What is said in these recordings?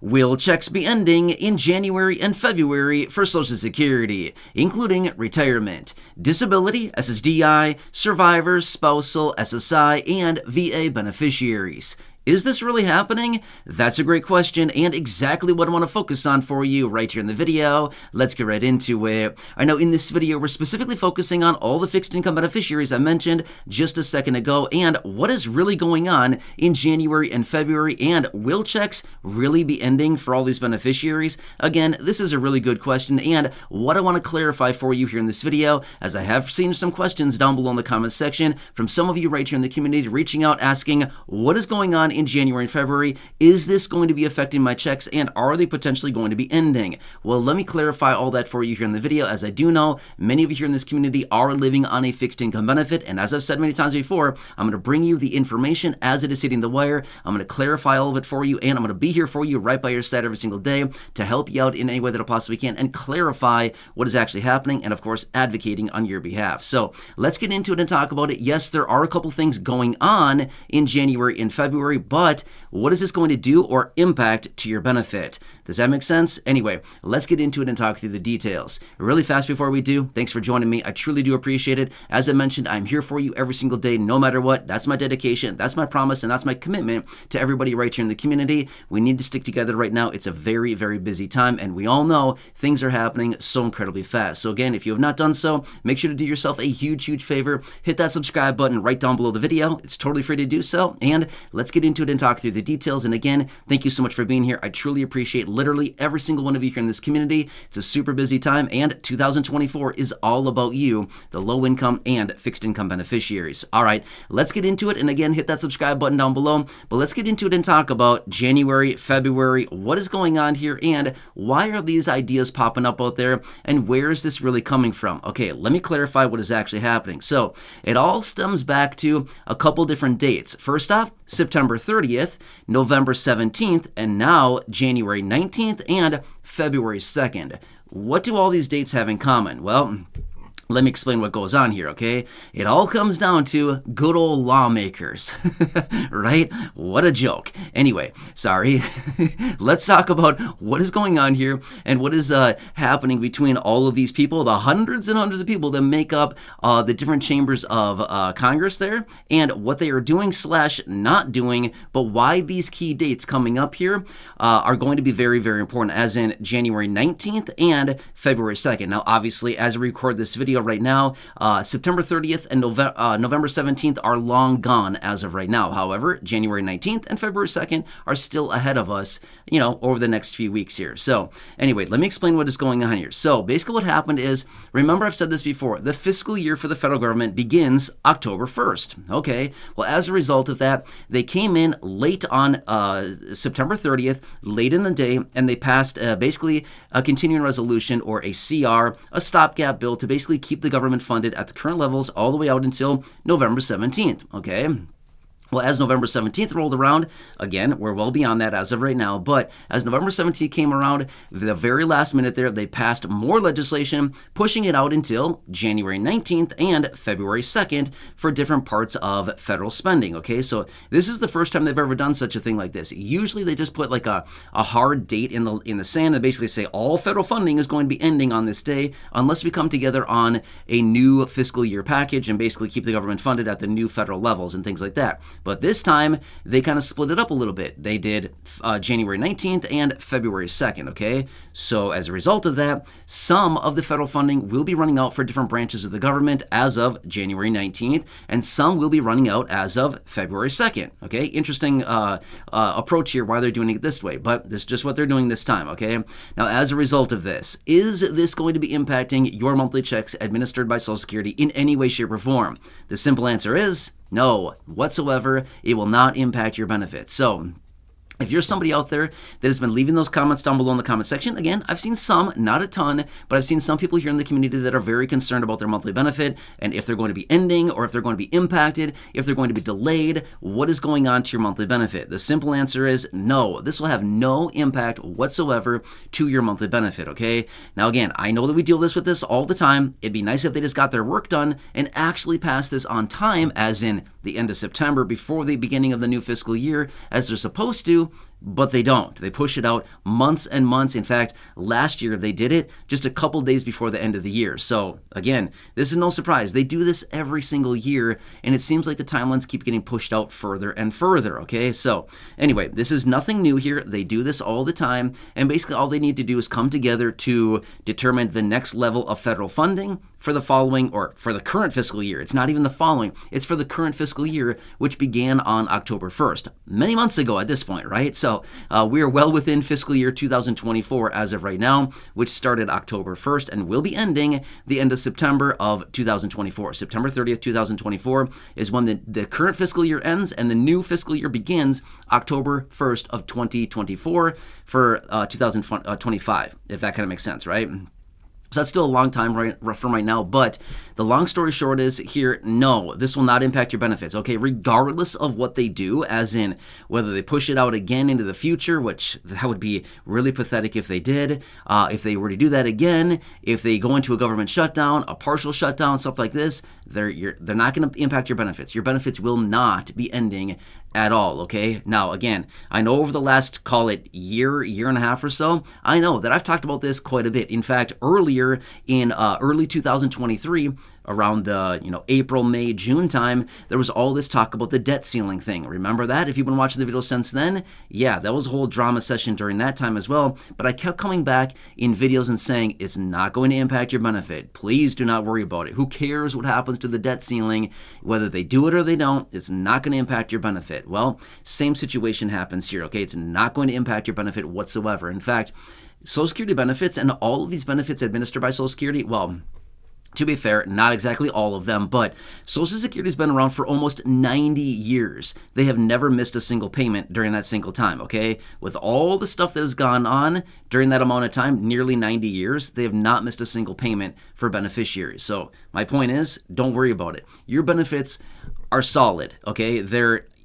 Will checks be ending in January and February for Social Security, including retirement, disability, SSDI, survivors, spousal, SSI, and VA beneficiaries? Is this really happening? That's a great question and exactly what I want to focus on for you right here in the video. Let's get right into it. I know in this video we're specifically focusing on all the fixed income beneficiaries I mentioned just a second ago and what is really going on in January and February, and will checks really be ending for all these beneficiaries? Again, this is a really good question and what I want to clarify for you here in this video, as I have seen some questions down below in the comments section from some of you right here in the community reaching out asking what is going on in January and February. Is this going to be affecting my checks and are they potentially going to be ending? Well, let me clarify all that for you here in the video, as I do know many of you here in this community are living on a fixed income benefit, and as I've said many times before, I'm going to bring you the information as it is hitting the wire. I'm going to clarify all of it for you, and I'm going to be here for you right by your side every single day to help you out in any way that I possibly can and clarify what is actually happening and of course advocating on your behalf. So let's get into it and talk about it. Yes, there are a couple things going on in January and February, but what is this going to do or impact to your benefit? Does that make sense? Anyway, let's get into it and talk through the details. Really fast before we do, thanks for joining me. I truly do appreciate it. As I mentioned, I'm here for you every single day, no matter what. That's my dedication, that's my promise, and that's my commitment to everybody right here in the community. We need to stick together right now. It's a very, very busy time, and we all know things are happening so incredibly fast. So again, if you have not done so, make sure to do yourself a huge, huge favor. Hit that subscribe button right down below the video. It's totally free to do so, and let's get into it and talk through the details. And again, thank you so much for being here. I truly appreciate literally every single one of you here in this community. It's a super busy time, and 2024 is all about you, the low income and fixed income beneficiaries. All right, let's get into it. And again, hit that subscribe button down below. But let's get into it and talk about January, February, what is going on here, and why are these ideas popping up out there, and where is this really coming from? Okay, let me clarify what is actually happening. So it all stems back to a couple different dates. First off, September 30th, November 17th, and now January 19th and February 2nd. What do all these dates have in common? Well, let me explain what goes on here, okay? It all comes down to good old lawmakers, right? What a joke. Anyway, sorry. Let's talk about what is going on here and what is happening between all of these people, the hundreds and hundreds of people that make up the different chambers of Congress there, and what they are doing / not doing, but why these key dates coming up here are going to be very, very important, as in January 19th and February 2nd. Now, obviously, as I record this video right now, September 30th and November 17th are long gone as of right now. However, January 19th and February 2nd are still ahead of us, you know, over the next few weeks here. So anyway, let me explain what is going on here. So basically what happened is, remember I've said this before, the fiscal year for the federal government begins October 1st. Okay, well, as a result of that, they came in late on September 30th, late in the day, and they passed basically a continuing resolution, or a CR, a stopgap bill to basically keep the government funded at the current levels all the way out until November 17th, okay? Well, as November 17th rolled around, again, we're well beyond that as of right now, but as November 17th came around, the very last minute there, they passed more legislation, pushing it out until January 19th and February 2nd for different parts of federal spending, okay? So this is the first time they've ever done such a thing like this. Usually they just put like a hard date in the sand and basically say all federal funding is going to be ending on this day unless we come together on a new fiscal year package and basically keep the government funded at the new federal levels and things like that. But this time, they kind of split it up a little bit. They did January 19th and February 2nd, okay? So as a result of that, some of the federal funding will be running out for different branches of the government as of January 19th, and some will be running out as of February 2nd, okay? Interesting approach here, why they're doing it this way, but this is just what they're doing this time, okay? Now, as a result of this, is this going to be impacting your monthly checks administered by Social Security in any way, shape, or form? The simple answer is no, whatsoever. It will not impact your benefits. So if you're somebody out there that has been leaving those comments down below in the comment section, again, I've seen some, not a ton, but I've seen some people here in the community that are very concerned about their monthly benefit and if they're going to be ending or if they're going to be impacted, if they're going to be delayed, what is going on to your monthly benefit? The simple answer is no. This will have no impact whatsoever to your monthly benefit, okay? Now, again, I know that we deal with this all the time. It'd be nice if they just got their work done and actually passed this on time, as in the end of September before the beginning of the new fiscal year, as they're supposed to. but they don't. They push it out months and months. In fact, last year they did it just a couple days before the end of the year. So again, this is no surprise. They do this every single year, and it seems like the timelines keep getting pushed out further and further, okay? So anyway, this is nothing new here. They do this all the time, and basically all they need to do is come together to determine the next level of federal funding for the following, or for the current fiscal year. It's not even the following, it's for the current fiscal year, which began on October 1st, many months ago at this point, right? So we are well within fiscal year 2024 as of right now, which started October 1st and will be ending the end of September of 2024. September 30th, 2024 is when the current fiscal year ends, and the new fiscal year begins October 1st of 2024 for 2025, if that kind of makes sense, right? So that's still a long time from right now, but the long story short is here, no, this will not impact your benefits, okay? Regardless of what they do, as in whether they push it out again into the future, which that would be really pathetic if they did, if they were to do that again, if they go into a government shutdown, a partial shutdown, stuff like this, they're not going to impact your benefits. Your benefits will not be ending at all, okay? Now, again, I know over the last, call it year and a half or so, I know that I've talked about this quite a bit. In fact, earlier in early 2023, around the April, May, June time, there was all this talk about the debt ceiling thing. Remember that? If you've been watching the video since then, yeah, that was a whole drama session during that time as well. But I kept coming back in videos and saying it's not going to impact your benefit. Please do not worry about it. Who cares what happens to the debt ceiling? Whether they do it or they don't, it's not going to impact your benefit. Well, same situation happens here, okay? It's not going to impact your benefit whatsoever. In fact, Social Security benefits and all of these benefits administered by Social Security, well, to be fair, not exactly all of them, but Social Security has been around for almost 90 years. They have never missed a single payment during that single time, okay? With all the stuff that has gone on during that amount of time, nearly 90 years, they have not missed a single payment for beneficiaries. So my point is, don't worry about it. Your benefits are solid, okay?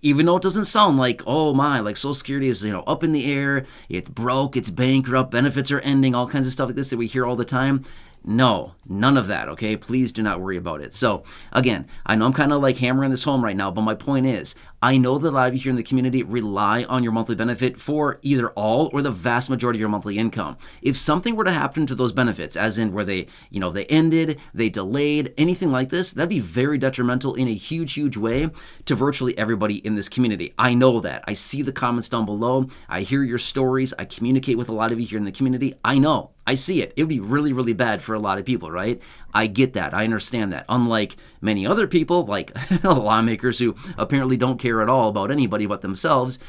Even though it doesn't sound like, oh my, like Social Security is, up in the air, it's broke, it's bankrupt, benefits are ending, all kinds of stuff like this that we hear all the time. No, none of that, okay? Please do not worry about it. So, again, I know I'm kind of like hammering this home right now, but my point is, I know that a lot of you here in the community rely on your monthly benefit for either all or the vast majority of your monthly income. If something were to happen to those benefits, as in where they ended, they delayed, anything like this, that'd be very detrimental in a huge, huge way to virtually everybody in this community. I know that. I see the comments down below. I hear your stories. I communicate with a lot of you here in the community. I know. I see it. It would be really, really bad for a lot of people, right? I get that. I understand that. Unlike many other people, like lawmakers who apparently don't care at all about anybody but themselves,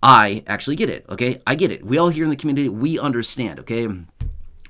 I actually get it, okay? I get it. We all here in the community, we understand, okay?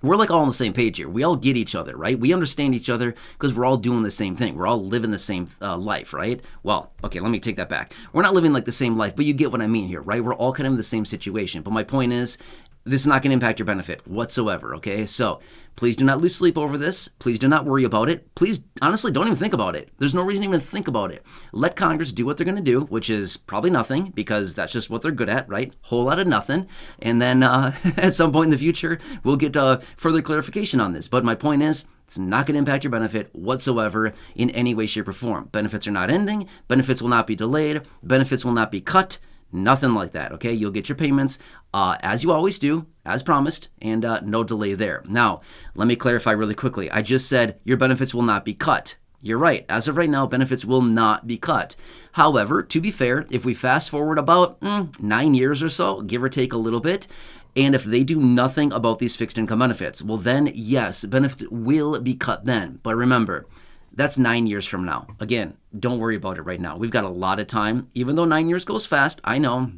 We're like all on the same page here. We all get each other, right? We understand each other because we're all doing the same thing. We're all living the same life, right? Well, okay, let me take that back. We're not living like the same life, but you get what I mean here, right? We're all kind of in the same situation. But my point is, this is not going to impact your benefit whatsoever, okay? So please do not lose sleep over this. Please do not worry about it. Please, honestly, don't even think about it. There's no reason to even think about it. Let Congress do what they're going to do, which is probably nothing, because that's just what they're good at, right? Whole lot of nothing. And then at some point in the future, we'll get further clarification on this. But my point is, it's not going to impact your benefit whatsoever in any way, shape, or form. Benefits are not ending. Benefits will not be delayed. Benefits will not be cut. Nothing like that, okay? You'll get your payments as you always do, as promised, and no delay there. Now, let me clarify really quickly. I just said your benefits will not be cut. You're right. As of right now, benefits will not be cut. However, to be fair, if we fast forward about 9 years or so, give or take a little bit, and if they do nothing about these fixed income benefits, well then, yes, benefits will be cut then. But remember, that's 9 years from now. Again, don't worry about it right now. We've got a lot of time. Even though 9 years goes fast, I know.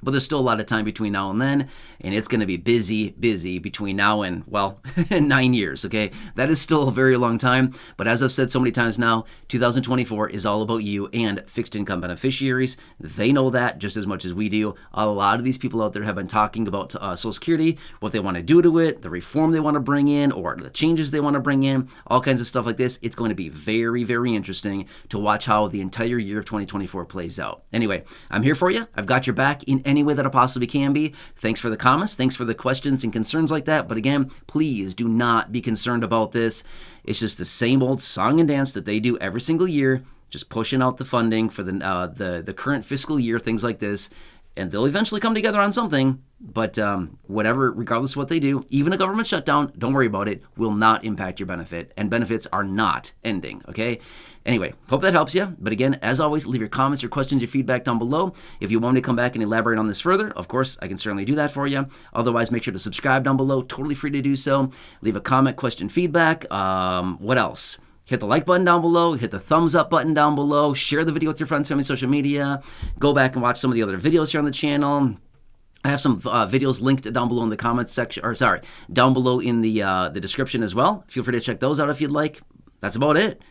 But there's still a lot of time between now and then, and it's going to be busy between now and, well, 9 years, okay? That is still a very long time, but as I've said so many times now, 2024 is all about you and fixed income beneficiaries. They know that just as much as we do. A lot of these people out there have been talking about Social Security, what they want to do to it, the reform they want to bring in, or the changes they want to bring in, all kinds of stuff like this. It's going to be very, very interesting to watch how the entire year of 2024 plays out. Anyway, I'm here for you. I've got your back in any way that I possibly can be. Thanks for the comments. Thanks for the questions and concerns like that. But again, please do not be concerned about this. It's just the same old song and dance that they do every single year, just pushing out the funding for the current fiscal year, things like this. and they'll eventually come together on something. But whatever, regardless of what they do, even a government shutdown, don't worry about it, will not impact your benefit, and benefits are not ending, okay? Anyway, hope that helps you. But again, as always, leave your comments, your questions, your feedback down below. If you want me to come back and elaborate on this further, of course, I can certainly do that for you. Otherwise, make sure to subscribe down below. Totally free to do so. Leave a comment, question, feedback. What else? Hit the like button down below, hit the thumbs up button down below, share the video with your friends, family, social media. Go back and watch some of the other videos here on the channel. I have some videos linked down below in the comments section, or sorry, down below in the description as well. Feel free to check those out if you'd like. That's about it.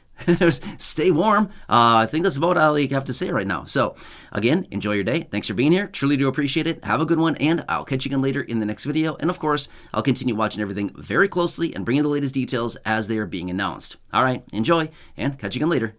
Stay warm. I think that's about all you have to say right now. So, again, enjoy your day. Thanks for being here. Truly do appreciate it. Have a good one, and I'll catch you again later in the next video. And, of course, I'll continue watching everything very closely and bring you the latest details as they are being announced. All right, enjoy, and catch you again later.